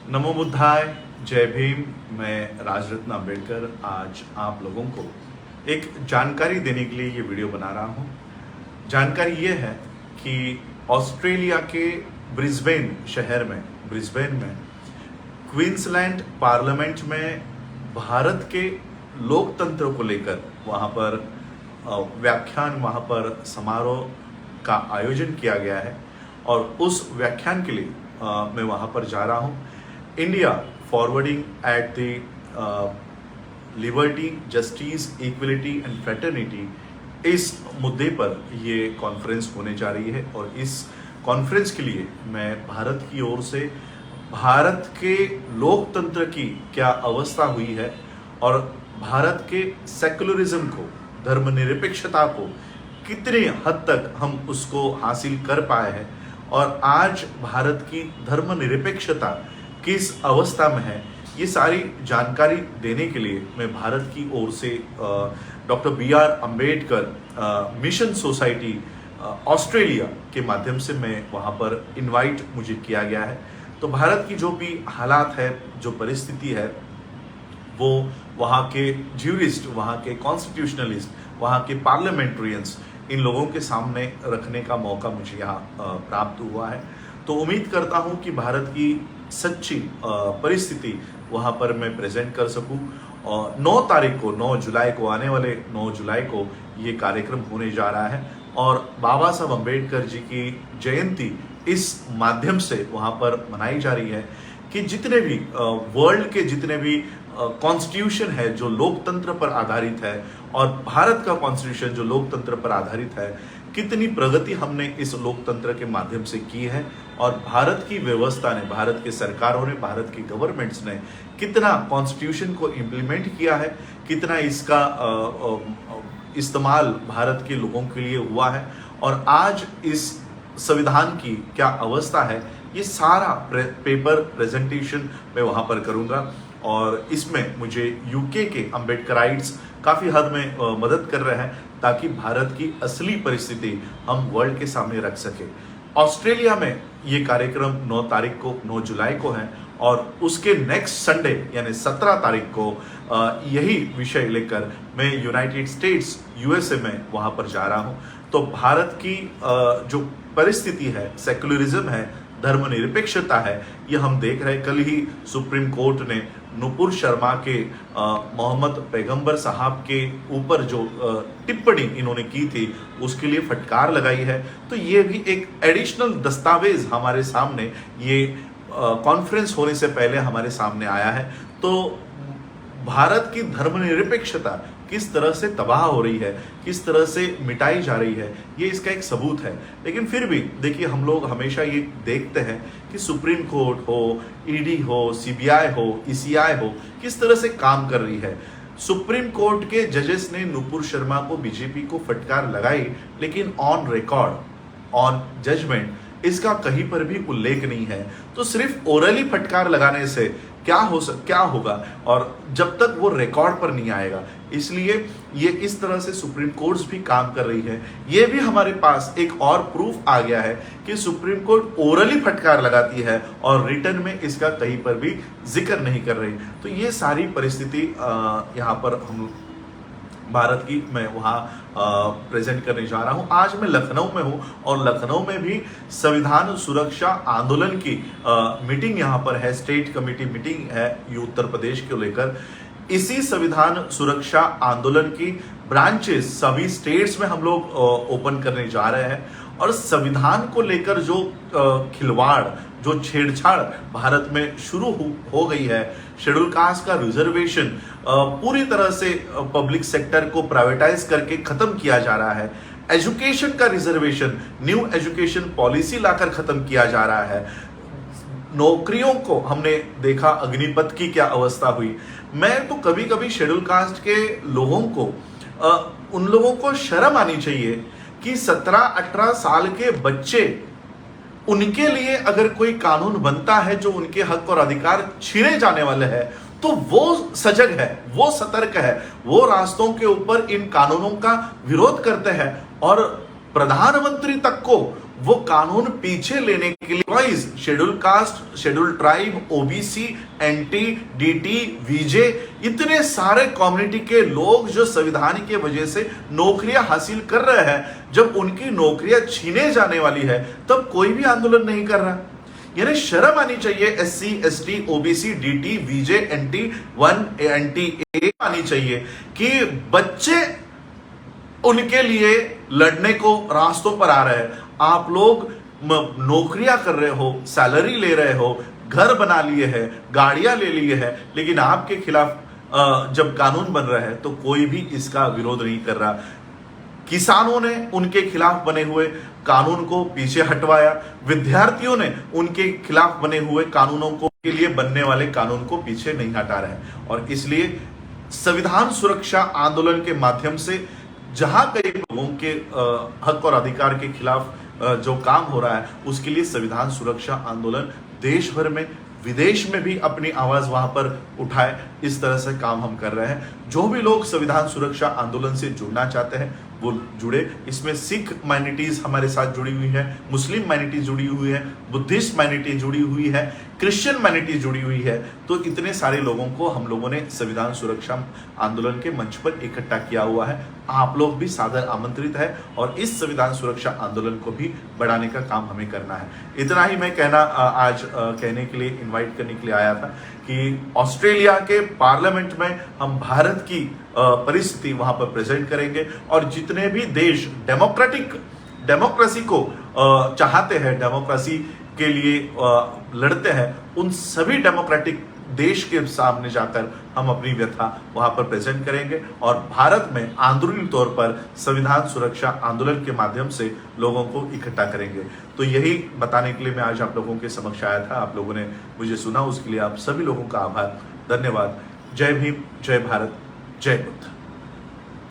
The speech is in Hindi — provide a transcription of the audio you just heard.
नमो बुद्धाय, जय भीम। मैं राजरत्न अंबेडकर आज आप लोगों को एक जानकारी देने के लिए ये वीडियो बना रहा हूँ। जानकारी ये है कि ऑस्ट्रेलिया के ब्रिस्बेन में क्वींसलैंड पार्लियामेंट में भारत के लोकतंत्र को लेकर वहाँ पर व्याख्यान, वहाँ पर समारोह का आयोजन किया गया है और उस व्याख्यान के लिए मैं वहाँ पर जा रहा हूँ। India forwarding at the liberty, justice, equality and fraternity, इस मुद्दे पर ये कॉन्फ्रेंस होने जा रही है और इस कॉन्फ्रेंस के लिए मैं भारत की ओर से भारत के लोकतंत्र की क्या अवस्था हुई है और भारत के सेकुलरिज्म को, धर्मनिरपेक्षता को कितने हद तक हम उसको हासिल कर पाए हैं और आज भारत की धर्मनिरपेक्षता किस अवस्था में है, ये सारी जानकारी देने के लिए मैं भारत की ओर से doctor B R. Ambedkar mission society Australia के माध्यम से मैं वहाँ पर इनवाइट मुझे किया गया है। तो भारत की जो भी हालात है, जो परिस्थिति है, वो वहाँ के ज्यूरिस्ट, वहाँ के कॉन्स्टिट्यूशनलिस्ट, वहाँ के पार्लियामेंट्रियंस, इन लोगों के सामने रखने का मौका मुझे यहाँ प्राप्त हुआ है। तो उम्मीद करता हूँ कि भारत की सच्ची परिस्थिति वहाँ पर मैं प्रेजेंट कर सकूँ। और 9 जुलाई को, आने वाले 9 जुलाई को ये कार्यक्रम होने जा रहा है और बाबा साहब अम्बेडकर जी की जयंती इस माध्यम से वहाँ पर मनाई जा रही है कि जितने भी वर्ल्ड के जितने भी कॉन्स्टिट्यूशन है जो लोकतंत्र पर आधारित है और भारत का कॉन्स्टिट्यूशन जो लोकतंत्र पर आधारित है, कितनी प्रगति हमने इस लोकतंत्र के माध्यम से की है और भारत की व्यवस्था ने, भारत के सरकारों ने, भारत की गवर्नमेंट्स ने कितना कॉन्स्टिट्यूशन को इम्प्लीमेंट किया है, कितना इसका इस्तेमाल भारत के लोगों के लिए हुआ है और आज इस संविधान की क्या अवस्था है, ये सारा पेपर प्रेजेंटेशन मैं वहाँ पर करूँगा। और इसमें मुझे यूके के अम्बेडकराइट्स काफ़ी हद में मदद कर रहे हैं ताकि भारत की असली परिस्थिति हम वर्ल्ड के सामने रख सके। ऑस्ट्रेलिया में ये कार्यक्रम 9 जुलाई को है और उसके नेक्स्ट संडे यानी 17 तारीख को यही विषय लेकर मैं यूनाइटेड स्टेट्स यूएसए में वहाँ पर जा रहा हूँ। तो भारत की जो परिस्थिति है, सेकुलरिज्म है, धर्मनिरपेक्षता है, ये हम देख रहे हैं। कल ही सुप्रीम कोर्ट ने नुपुर शर्मा के मोहम्मद पैगंबर साहब के ऊपर जो टिप्पणी इन्होंने की थी उसके लिए फटकार लगाई है। तो ये भी एक एडिशनल दस्तावेज हमारे सामने, ये कॉन्फ्रेंस होने से पहले हमारे सामने आया है। तो भारत की धर्मनिरपेक्षता किस तरह से तबाह हो रही है, किस तरह से मिटाई जा रही है, ये इसका एक सबूत है। लेकिन फिर भी देखिए, हम लोग हमेशा ये देखते हैं कि सुप्रीम कोर्ट हो, ईडी हो, सीबीआई हो, ईसीआई हो, किस तरह से काम कर रही है। सुप्रीम कोर्ट के जजेस ने नुपुर शर्मा को, बीजेपी को फटकार लगाई, लेकिन ऑन रिकॉर्ड, ऑन जजमेंट इसका कहीं पर भी उल्लेख नहीं है। तो सिर्फ ओरली फटकार लगाने से क्या होगा और जब तक वो रिकॉर्ड पर नहीं आएगा, इसलिए ये इस तरह से सुप्रीम कोर्ट्स भी काम कर रही है। ये भी हमारे पास एक और प्रूफ आ गया है कि सुप्रीम कोर्ट ओरली फटकार लगाती है और रिटर्न में इसका कहीं पर भी जिक्र नहीं कर रही। तो ये सारी परिस्थिति यहाँ पर हम भारत की मैं वहाँ प्रेजेंट करने जा रहा हूँ। आज मैं लखनऊ में हूँ और लखनऊ में भी संविधान सुरक्षा आंदोलन की मीटिंग यहाँ पर है, स्टेट कमेटी मीटिंग है ये उत्तर प्रदेश को लेकर। इसी संविधान सुरक्षा आंदोलन की ब्रांचेस सभी स्टेट्स में हम लोग ओपन करने जा रहे हैं और संविधान को लेकर जो खिलवाड़, जो छेड़छाड़ भारत में शुरू हो गई है, शेड्यूल कास्ट का रिजर्वेशन पूरी तरह से पब्लिक सेक्टर को प्राइवेटाइज करके खत्म किया जा रहा है, एजुकेशन का रिजर्वेशन, न्यू एजुकेशन पॉलिसी लाकर खत्म किया जा रहा है, नौकरियों को हमने देखा अग्निपथ की क्या अवस्था हुई। मैं तो कभी कभी शेड्यूल कास्ट के लोगों को, उन लोगों को शर्म आनी चाहिए कि 17-18 साल के बच्चे, उनके लिए अगर कोई कानून बनता है जो उनके हक और अधिकार छीने जाने वाले हैं, तो वो सजग है, वो सतर्क है, वो रास्तों के ऊपर इन कानूनों का विरोध करते हैं और प्रधानमंत्री तक को वो कानून पीछे लेने के लिए wise schedule caste, schedule tribe, OBC, NT, DT, VJ, इतने सारे कम्युनिटी के लोग जो संविधान की वजह से नौकरियां हासिल कर रहे हैं, जब उनकी नौकरियां छीने जाने वाली है तब कोई भी आंदोलन नहीं कर रहा। यानी शर्म आनी चाहिए एससी, एसटी, ओबीसी, डीटी, वीजे, एनटी 1, एनटी ए आनी चाहिए कि बच्चे उनके लिए लड़ने को रास्तों पर आ रहे हैं। आप लोग नौकरियां कर रहे हो, सैलरी ले रहे हो, घर बना लिए हैं, गाड़ियां ले लिए हैं, लेकिन आपके खिलाफ जब कानून बन रहा है तो कोई भी इसका विरोध नहीं कर रहा। किसानों ने उनके खिलाफ बने हुए कानून को पीछे हटवाया, विद्यार्थियों ने उनके खिलाफ बने हुए कानूनों को के लिए बनने वाले कानून को पीछे नहीं हटा रहे। और इसलिए संविधान सुरक्षा आंदोलन के माध्यम से जहां कई लोगों के हक और अधिकार के खिलाफ जो काम हो रहा है, उसके लिए संविधान सुरक्षा आंदोलन देश भर में, विदेश में भी अपनी आवाज वहां पर उठाए, इस तरह से काम हम कर रहे हैं। जो भी लोग संविधान सुरक्षा आंदोलन से जुड़ना चाहते हैं वो जुड़े। इसमें सिख माइनॉरिटीज हमारे साथ जुड़ी हुई है, मुस्लिम माइनॉरिटीज जुड़ी हुई है, बुद्धिस्ट माइनॉरिटी जुड़ी हुई है, क्रिश्चियन माइनॉरिटी जुड़ी हुई है। तो इतने सारे लोगों को हम लोगों ने संविधान सुरक्षा आंदोलन के मंच पर इकट्ठा किया हुआ है। आप लोग भी सादर आमंत्रित है और इस संविधान सुरक्षा आंदोलन को भी बढ़ाने का काम हमें करना है। इतना ही मैं कहना आज कहने के लिए, इन्वाइट करने के लिए आया था कि ऑस्ट्रेलिया के पार्लियामेंट में हम भारत की परिस्थिति वहां पर प्रेजेंट करेंगे और जितने भी देश डेमोक्रेसी को चाहते हैं, डेमोक्रेसी के लिए लड़ते हैं, उन सभी डेमोक्रेटिक देश के सामने जाकर हम अपनी व्यथा वहां पर प्रेजेंट करेंगे और भारत में आंदोलनी तौर पर संविधान सुरक्षा आंदोलन के माध्यम से लोगों को इकट्ठा करेंगे। तो यही बताने के लिए मैं आज आप लोगों के समक्ष आया था। आप लोगों ने मुझे सुना, उसके लिए आप सभी लोगों का आभार, धन्यवाद। जय भीम, जय भारत, जय बुद्ध।